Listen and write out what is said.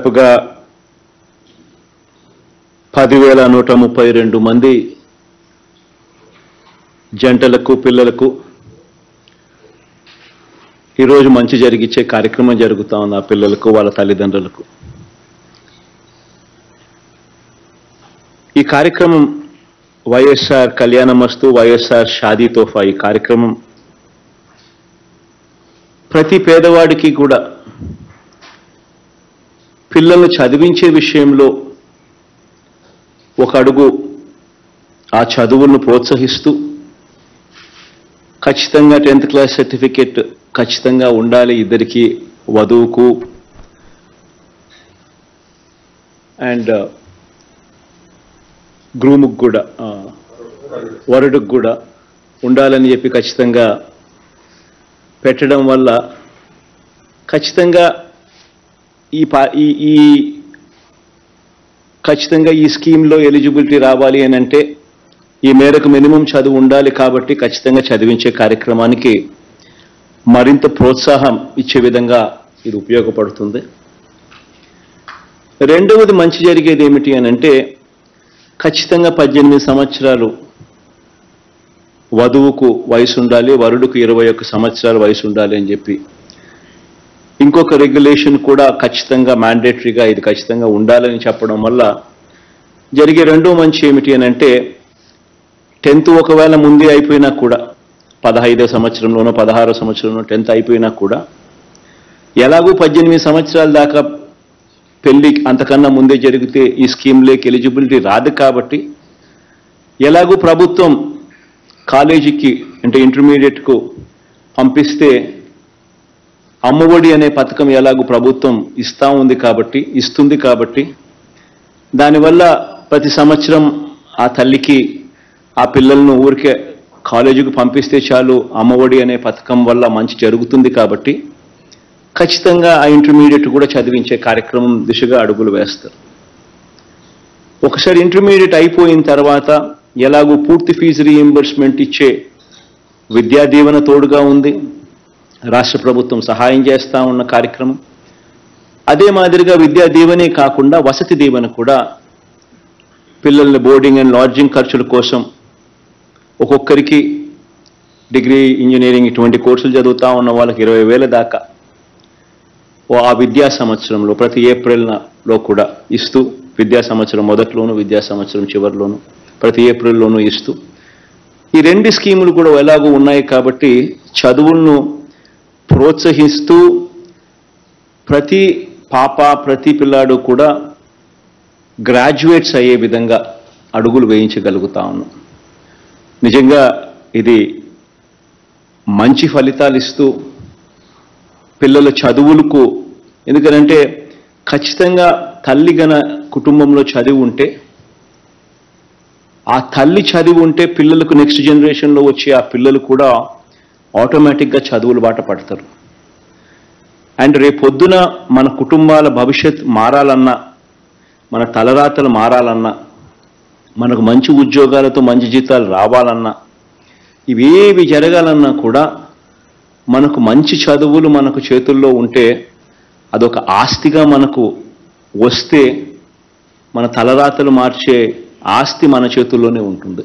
దాదాపుగా 10,132 మంది జంటలకు పిల్లలకు ఈరోజు మంచి జరిగించే కార్యక్రమం జరుగుతూ ఉంది. ఆ పిల్లలకు వాళ్ళ తల్లిదండ్రులకు ఈ కార్యక్రమం వైఎస్ఆర్ కళ్యాణమస్తు, వైఎస్ఆర్ షాదీ తోఫా. ఈ కార్యక్రమం ప్రతి పేదవాడికి కూడా పిల్లల్ని చదివించే విషయంలో ఒక అడుగు ఆ చదువులను ప్రోత్సహిస్తూ ఖచ్చితంగా 10th క్లాస్ సర్టిఫికేట్ ఖచ్చితంగా ఉండాలి ఇద్దరికి, వధువుకు అండ్ గ్రూముకు కూడా, వరుడుకు కూడా ఉండాలని చెప్పి ఖచ్చితంగా పెట్టడం వల్ల ఖచ్చితంగా ఖచ్చితంగా ఈ స్కీమ్లో ఎలిజిబిలిటీ రావాలి అని అంటే ఈ మేరకు మినిమం చదువు ఉండాలి. కాబట్టి ఖచ్చితంగా చదివించే కార్యక్రమానికి మరింత ప్రోత్సాహం ఇచ్చే విధంగా ఇది ఉపయోగపడుతుంది. రెండవది మంచి జరిగేది ఏమిటి అని అంటే ఖచ్చితంగా 18 సంవత్సరాలు వధువుకు వయసు ఉండాలి, వరుడుకు 21 సంవత్సరాల వయసు ఉండాలి అని చెప్పి ఇంకొక రెగ్యులేషన్ కూడా ఖచ్చితంగా మ్యాండేటరీగా ఇది ఖచ్చితంగా ఉండాలని చెప్పడం వల్ల జరిగే రెండో మంచి ఏమిటి అని అంటే 10th ఒకవేళ ముందే అయిపోయినా కూడా 15వ సంవత్సరంలోనో 16వ సంవత్సరంలో 10th అయిపోయినా కూడా ఎలాగూ 18 సంవత్సరాల దాకా పెళ్లి అంతకన్నా ముందే జరిగితే ఈ స్కీమ్లోకి ఎలిజిబిలిటీ రాదు. కాబట్టి ఎలాగూ ప్రభుత్వం కాలేజీకి అంటే ఇంటర్మీడియట్కు పంపిస్తే అమ్మఒడి అనే పథకం ఎలాగూ ప్రభుత్వం ఇస్తుంది కాబట్టి దానివల్ల ప్రతి సంవత్సరం ఆ తల్లికి ఆ పిల్లలను ఊరికే కాలేజీకి పంపిస్తే చాలు, అమ్మఒడి అనే పథకం వల్ల మంచి జరుగుతుంది. కాబట్టి ఖచ్చితంగా ఆ ఇంటర్మీడియట్ కూడా చదివించే కార్యక్రమం దిశగా అడుగులు వేస్తారు. ఒకసారి ఇంటర్మీడియట్ అయిపోయిన తర్వాత ఎలాగూ పూర్తి ఫీజు రీయింబర్స్మెంట్ ఇచ్చే విద్యా దీవెన తోడుగా ఉంది, రాష్ట్ర ప్రభుత్వం సహాయం చేస్తూ ఉన్న కార్యక్రమం. అదే మాదిరిగా విద్యా దీవెనే కాకుండా వసతి దీవెన కూడా పిల్లల్ని బోర్డింగ్ అండ్ లాడ్జింగ్ ఖర్చుల కోసం ఒక్కొక్కరికి డిగ్రీ, ఇంజనీరింగ్ ఇటువంటి కోర్సులు చదువుతూ ఉన్న వాళ్ళకి 20,000 దాకా ఆ విద్యా సంవత్సరంలో ప్రతి ఏప్రిల్లో కూడా ఇస్తూ, విద్యా సంవత్సరం మొదట్లోనూ విద్యా సంవత్సరం చివరిలోనూ ప్రతి ఏప్రిల్లోనూ ఇస్తూ ఈ రెండు స్కీములు కూడా ఎలాగూ ఉన్నాయి. కాబట్టి చదువులను ప్రోత్సహిస్తూ ప్రతి పాప ప్రతి పిల్లాడు కూడా గ్రాడ్యుయేట్స్ అయ్యే విధంగా అడుగులు వేయించగలుగుతా ఉన్నాం. నిజంగా ఇది మంచి ఫలితాలు ఇస్తూ పిల్లల చదువులకు, ఎందుకంటే ఖచ్చితంగా తల్లి గన కుటుంబంలో చదివి ఉంటే, ఆ తల్లి చదివి ఉంటే పిల్లలకు నెక్స్ట్ జనరేషన్లో వచ్చే ఆ పిల్లలు కూడా ఆటోమేటిక్గా చదువులు బాట పడతారు. అండ్ రేపొద్దున మన కుటుంబాల భవిష్యత్ మారాలన్నా, మన తలరాతలు మారాలన్నా, మనకు మంచి ఉద్యోగాలతో మంచి జీతాలు రావాలన్నా, ఇవేవి జరగాలన్నా కూడా మనకు మంచి చదువులు మనకు చేతుల్లో ఉంటే అదొక ఆస్తిగా మనకు వస్తే మన తలరాతలు మార్చే ఆస్తి మన చేతుల్లోనే ఉంటుంది.